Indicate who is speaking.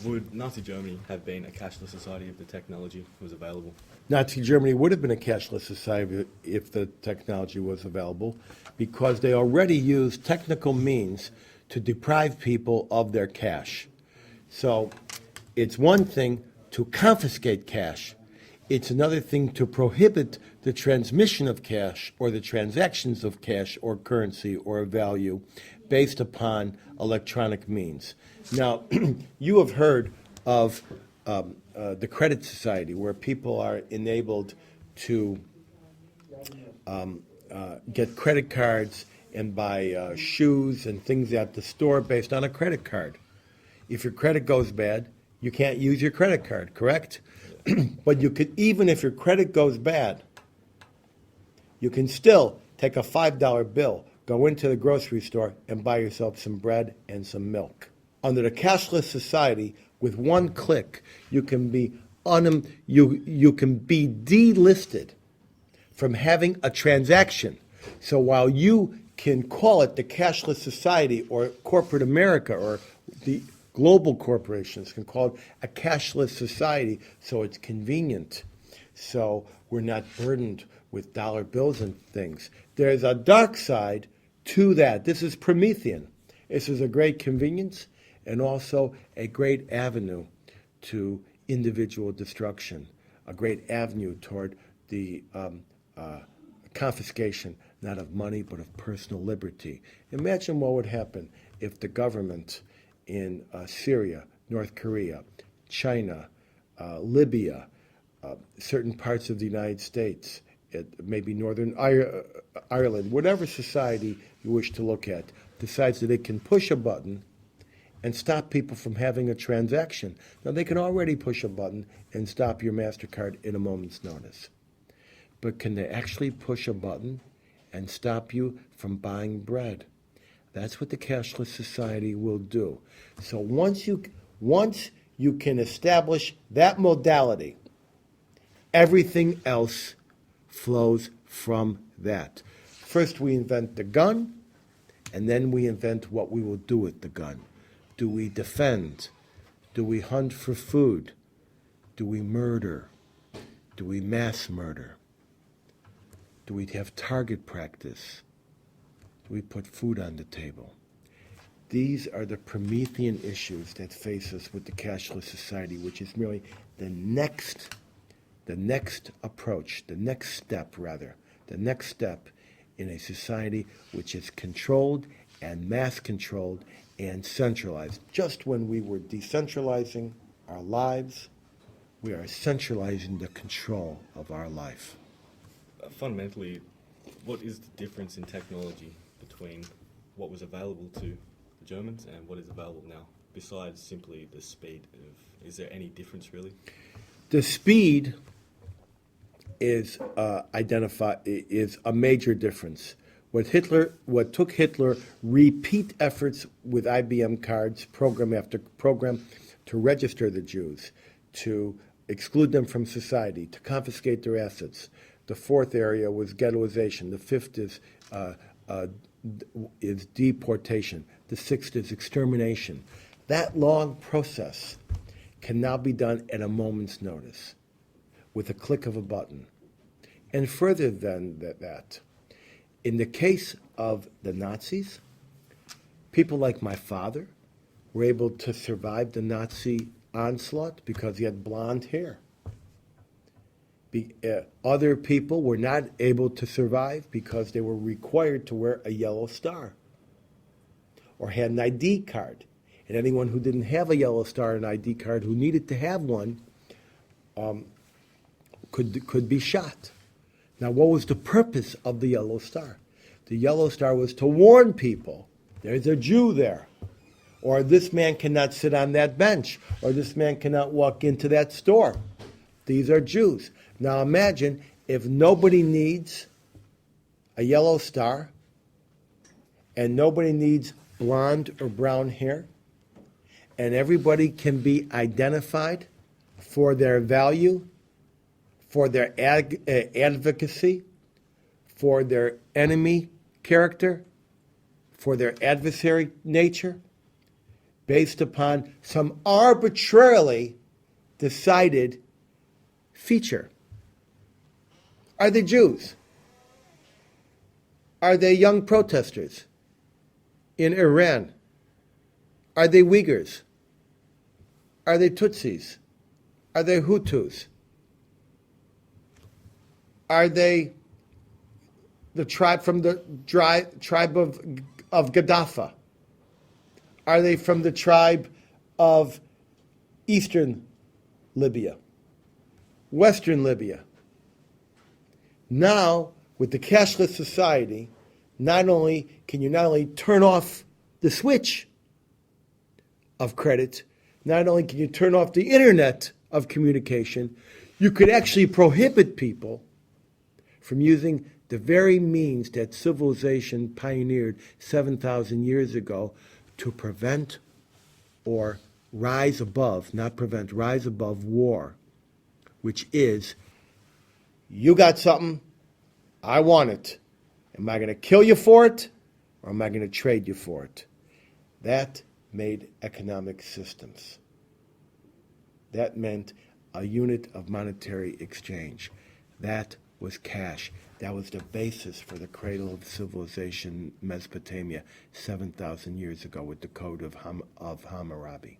Speaker 1: Would Nazi Germany have been a cashless society if the technology was available?
Speaker 2: Nazi Germany would have been a cashless society if the technology was available, because they already used technical means to deprive people of their cash. So it's one thing to confiscate cash. It's another thing to prohibit the transmission of cash or the transactions of cash or currency or value based upon electronic means. Now, you have heard of the credit society, where people are enabled to get credit cards and buy shoes and things at the store based on a credit card. If your credit goes bad, you can't use your credit card, correct? But you could, even if your credit goes bad, you can still take a $5 bill, go into the grocery store, and buy yourself some bread and some milk. Under the cashless society, with one click, you can be you can be delisted from having a transaction. So while you can call it the cashless society or corporate America or the global corporations can call it a cashless society, so it's convenient. So we're not burdened with dollar bills and things. There's a dark side to that. This is Promethean. This is a great convenience and also a great avenue to individual destruction, a great avenue toward the confiscation, not of money, but of personal liberty. Imagine what would happen if the government in Syria, North Korea, China, Libya, certain parts of the United States, maybe Northern Ireland, whatever society you wish to look at, decides that it can push a button and stop people from having a transaction. Now, they can already push a button and stop your MasterCard in a moment's notice. But can they actually push a button and stop you from buying bread? That's what the cashless society will do. So once you can establish that modality, everything else flows from that. First we invent the gun, and then we invent what we will do with the gun. Do we defend? Do we hunt for food? Do we murder? Do we mass murder? Do we have target practice? Do we put food on the table? These are the Promethean issues that face us with the cashless society, which is merely the next approach, the next step in a society which is controlled and mass controlled and centralized. Just when we were decentralizing our lives, we are centralizing the control of our life.
Speaker 1: Fundamentally, what is the difference in technology between what was available to the Germans and what is available now, besides simply the speed of, is there any difference really?
Speaker 2: The speed is is a major difference. What took Hitler repeat efforts with IBM cards, program after program, to register the Jews, to exclude them from society, to confiscate their assets. The fourth area was ghettoization. The fifth is deportation. The sixth is extermination. That long process can now be done at a moment's notice, with a click of a button. And further than that, in the case of the Nazis, people like my father were able to survive the Nazi onslaught because he had blonde hair. Other people were not able to survive because they were required to wear a yellow star or had an ID card. And anyone who didn't have a yellow star and ID card, who needed to have one, could be shot. Now, what was the purpose of the yellow star? The yellow star was to warn people, there's a Jew there, or this man cannot sit on that bench, or this man cannot walk into that store. These are Jews. Now imagine if nobody needs a yellow star and nobody needs blonde or brown hair, and everybody can be identified for their value, for their advocacy, for their enemy character, for their adversary nature. based upon some arbitrarily decided feature. Are they Jews? Are they young protesters in Iran? Are they Uyghurs? Are they Tutsis? Are they Hutus? Are they the tribe from the tribe of Gaddafi? Are they from the tribe of Eastern Libya? Western Libya? Now, with the Cashless Society, not only can you turn off the switch of credit, not only can you turn off the internet of communication, you could actually prohibit people from using the very means that civilization pioneered 7,000 years ago to prevent or rise above, not prevent, rise above war, which is, you got something, I want it. Am I going to kill you for it, or am I going to trade you for it? That made economic systems. That meant a unit of monetary exchange. That was cash. That was the basis for the cradle of civilization, Mesopotamia, 7,000 years ago with the Code of Hammurabi.